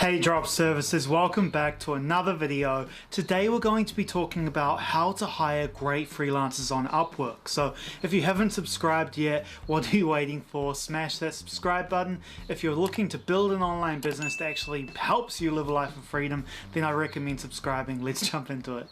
Hey drop services, welcome back to another video. Today we're going to be talking about how to hire great freelancers on Upwork. So if you haven't subscribed yet, what are you waiting for? Smash that subscribe button. If you're looking to build an online business that actually helps you live a life of freedom, then I recommend subscribing. Let's jump into it.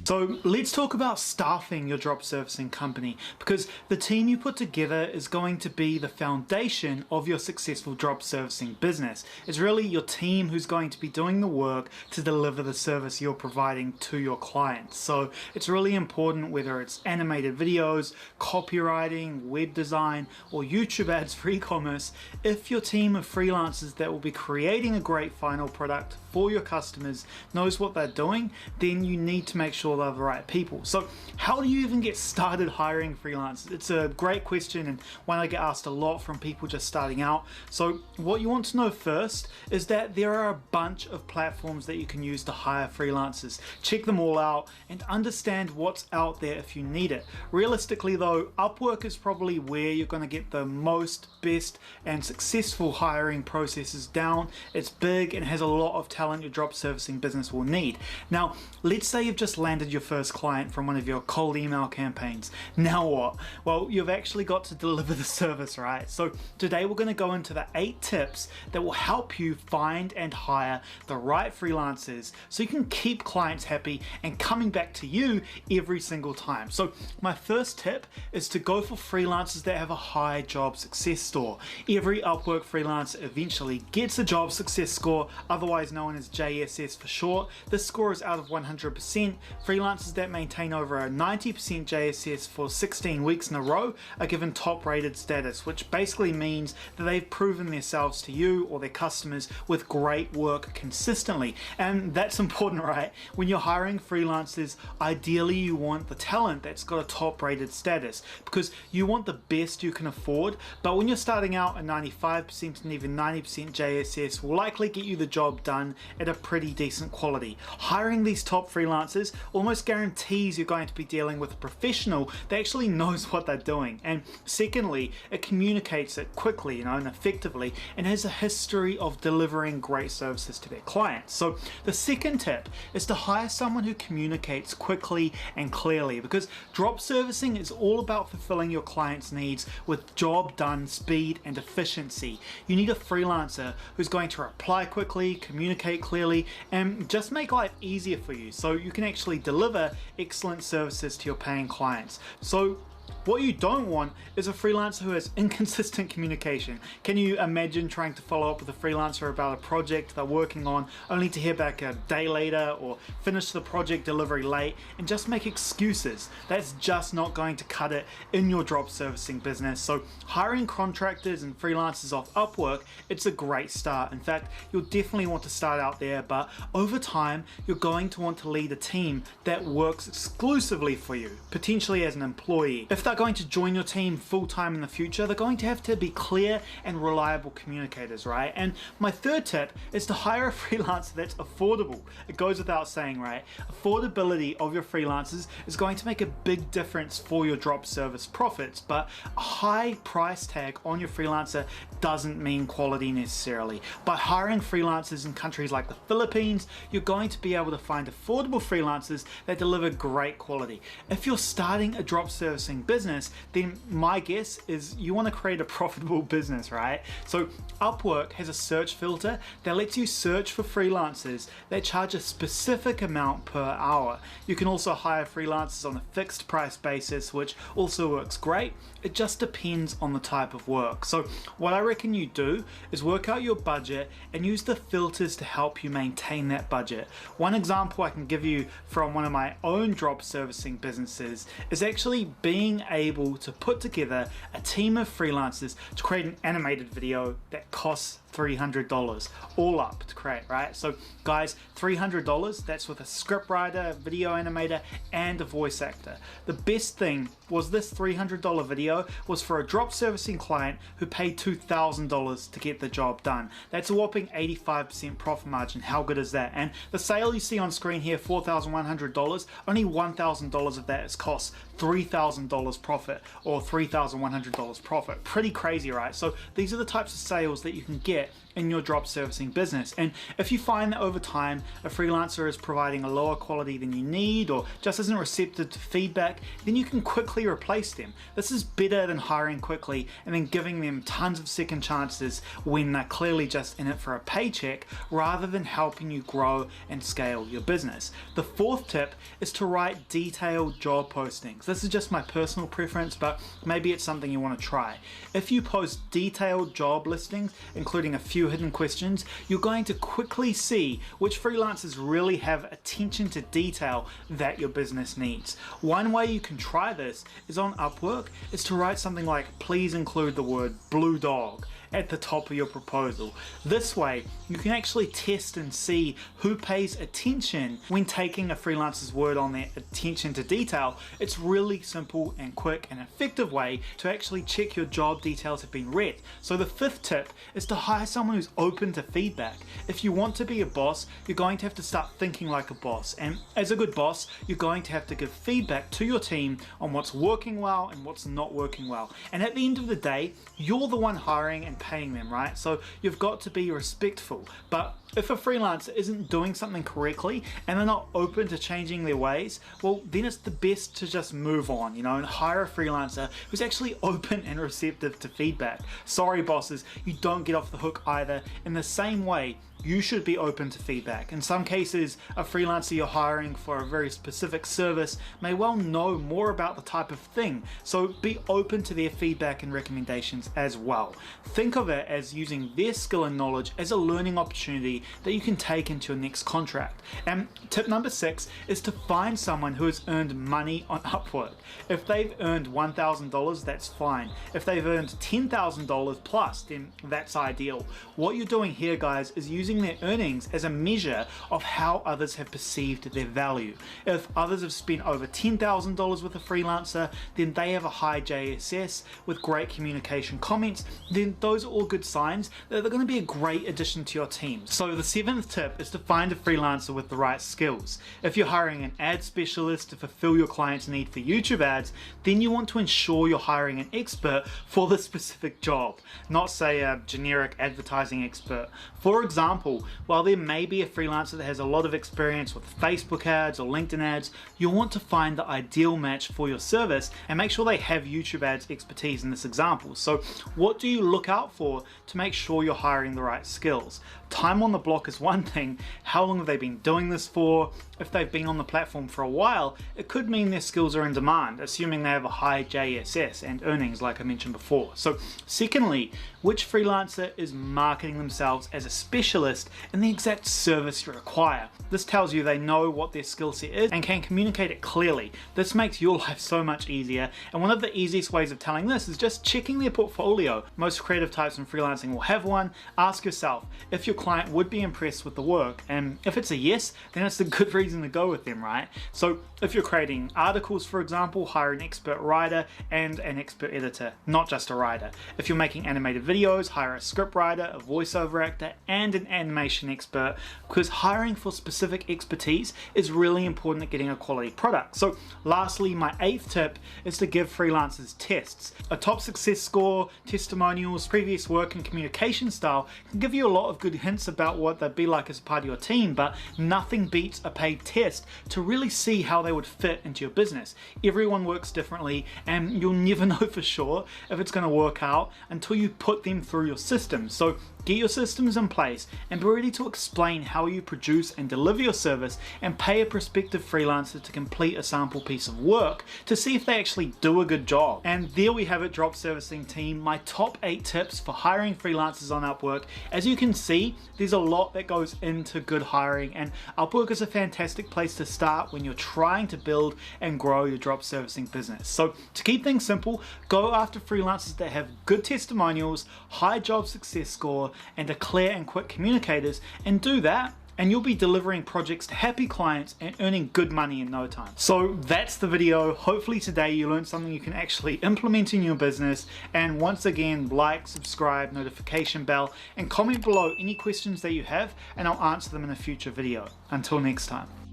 So let's talk about staffing your drop servicing company, because the team you put together is going to be the foundation of your successful drop servicing business. It's really your team who's going to be doing the work to deliver the service you're providing to your clients. So it's really important, whether it's animated videos, copywriting, web design, or YouTube ads for e-commerce, if your team of freelancers that will be creating a great final product for your customers knows what they're doing, then you need to make sure they're the right people. So how do you even get started hiring freelancers? It's a great question and one I get asked a lot from people just starting out. So what you want to know first is that there are a bunch of platforms that you can use to hire freelancers. Check them all out and understand what's out there if you need it. Realistically though, Upwork is probably where you're going to get the most, best and successful hiring processes down. It's big and has a lot of talent your drop servicing business will need. Now, let's say you've just landed your first client from one of your cold email campaigns. Now what? Well, you've actually got to deliver the service, right? So today we're going to go into the 8 tips that will help you find and hire the right freelancers so you can keep clients happy and coming back to you every single time. So my first tip is to go for freelancers that have a high job success score. Every Upwork freelancer eventually gets a job success score, otherwise known as JSS for short. This score is out of 100%. Freelancers that maintain over a 90% JSS for 16 weeks in a row are given top rated status, which basically means that they've proven themselves to you or their customers with great work consistently. And that's important, right? When you're hiring freelancers, ideally you want the talent that's got a top rated status because you want the best you can afford. But when you're starting out, a 95% and even 90% JSS will likely get you the job done at a pretty decent quality. Hiring these top freelancers almost guarantees you're going to be dealing with a professional that actually knows what they're doing. And secondly, it communicates it quickly, and effectively, and has a history of delivering great services to their clients. So the second tip is to hire someone who communicates quickly and clearly, because drop servicing is all about fulfilling your clients' needs with job done speed and efficiency. You need a freelancer who's going to reply quickly, communicate clearly, and just make life easier for you so you can actually deliver excellent services to your paying clients. So what you don't want is a freelancer who has inconsistent communication. Can you imagine trying to follow up with a freelancer about a project they're working on only to hear back a day later, or finish the project delivery late and just make excuses? That's just not going to cut it in your drop servicing business. So hiring contractors and freelancers off Upwork, it's a great start. In fact, you'll definitely want to start out there, but over time, you're going to want to lead a team that works exclusively for you, potentially as an employee. If they're going to join your team full-time in the future, they're going to have to be clear and reliable communicators, right? And my third tip is to hire a freelancer that's affordable. It goes without saying, right? Affordability of your freelancers is going to make a big difference for your drop service profits, but a high price tag on your freelancer doesn't mean quality necessarily. By hiring freelancers in countries like the Philippines, you're going to be able to find affordable freelancers that deliver great quality. If you're starting a drop servicing business, then my guess is you want to create a profitable business, right? So Upwork has a search filter that lets you search for freelancers that charge a specific amount per hour. You can also hire freelancers on a fixed price basis, which also works great. It just depends on the type of work. So what I reckon you do is work out your budget and use the filters to help you maintain that budget. One example I can give you from one of my own drop servicing businesses is actually being able to put together a team of freelancers to create an animated video that costs $300 all up to create, right? So guys, $300, that's with a scriptwriter, video animator, and a voice actor. The best thing was this $300 video was for a drop servicing client who paid $2,000 to get the job done. That's a whopping 85% profit margin. How good is that? And the sale you see on screen here, $4,100, only $1,000 of that is cost, $3,000 profit, or $3,100 profit. Pretty crazy, right? So these are the types of sales that you can get in your drop servicing business. And if you find that over time a freelancer is providing a lower quality than you need, or just isn't receptive to feedback, then you can quickly replace them. This is better than hiring quickly and then giving them tons of second chances when they're clearly just in it for a paycheck, rather than helping you grow and scale your business. The fourth tip is to write detailed job postings. This is just my personal preference, but maybe it's something you want to try. If you post detailed job listings, including a few hidden questions, you're going to quickly see which freelancers really have attention to detail that your business needs. One way you can try this is on Upwork, is to write something like, please include the word blue dog at the top of your proposal. This way you can actually test and see who pays attention when taking a freelancer's word on their attention to detail. It's really simple and quick and effective way to actually check your job details have been read. So the fifth tip is to hire someone who's open to feedback. If you want to be a boss, you're going to have to start thinking like a boss, and as a good boss you're going to have to give feedback to your team on what's working well and what's not working well. And at the end of the day, you're the one hiring and paying them, right? So you've got to be respectful. But if a freelancer isn't doing something correctly and they're not open to changing their ways, well, then it's the best to just move on, and hire a freelancer who's actually open and receptive to feedback. Sorry bosses, you don't get off the hook either. In the same way, you should be open to feedback. In some cases, a freelancer you're hiring for a very specific service may well know more about the type of thing, so be open to their feedback and recommendations as well. Think of it as using their skill and knowledge as a learning opportunity that you can take into your next contract. And tip number 6 is to find someone who has earned money on Upwork. If they've earned $1,000, that's fine. If they've earned $10,000 plus, then that's ideal. What you're doing here, guys, is using their earnings as a measure of how others have perceived their value. If others have spent over $10,000 with a freelancer, then they have a high JSS with great communication comments, then those are all good signs that they're going to be a great addition to your team. So the 7th tip is to find a freelancer with the right skills. If you're hiring an ad specialist to fulfill your client's need for YouTube ads, then you want to ensure you're hiring an expert for the specific job, not say a generic advertising expert. For example, while there may be a freelancer that has a lot of experience with Facebook ads or LinkedIn ads, you'll want to find the ideal match for your service and make sure they have YouTube ads expertise in this example. So what do you look out for to make sure you're hiring the right skills? Time on the block is one thing. How long have they been doing this for? If they've been on the platform for a while, it could mean their skills are in demand, assuming they have a high JSS and earnings like I mentioned before. So secondly, which freelancer is marketing themselves as a specialist in the exact service you require? This tells you they know what their skill set is and can communicate it clearly. This makes your life so much easier, and one of the easiest ways of telling this is just checking their portfolio. Most creative types in freelancing will have one. Ask yourself if your client would be impressed with the work, and if it's a yes, then it's a good reason to go with them, right? So if you're creating articles, for example, hire an expert writer and an expert editor, not just a writer. If you're making animated videos, hire a script writer, a voiceover actor, and an animation expert, because hiring for specific expertise is really important at getting a quality product. So lastly, my 8th tip is to give freelancers tests. A top success score, testimonials, previous work, and communication style can give you a lot of good hints about what they'd be like as part of your team, but nothing beats a paid test to really see how they would fit into your business. Everyone works differently, and you'll never know for sure if it's going to work out until you put them through your system. So get your systems in place and be ready to explain how you produce and deliver your service and pay a prospective freelancer to complete a sample piece of work to see if they actually do a good job. And there we have it, drop servicing team, my top 8 tips for hiring freelancers on Upwork. As you can see, there's a lot that goes into good hiring, and Upwork is a fantastic place to start when you're trying to build and grow your drop servicing business. So to keep things simple, go after freelancers that have good testimonials, high job success score, and are clear and quick communicators, and do that, and you'll be delivering projects to happy clients and earning good money in no time. So that's the video. Hopefully today you learned something you can actually implement in your business. And once again, like, subscribe, notification bell, and comment below any questions that you have, and I'll answer them in a future video. Until next time.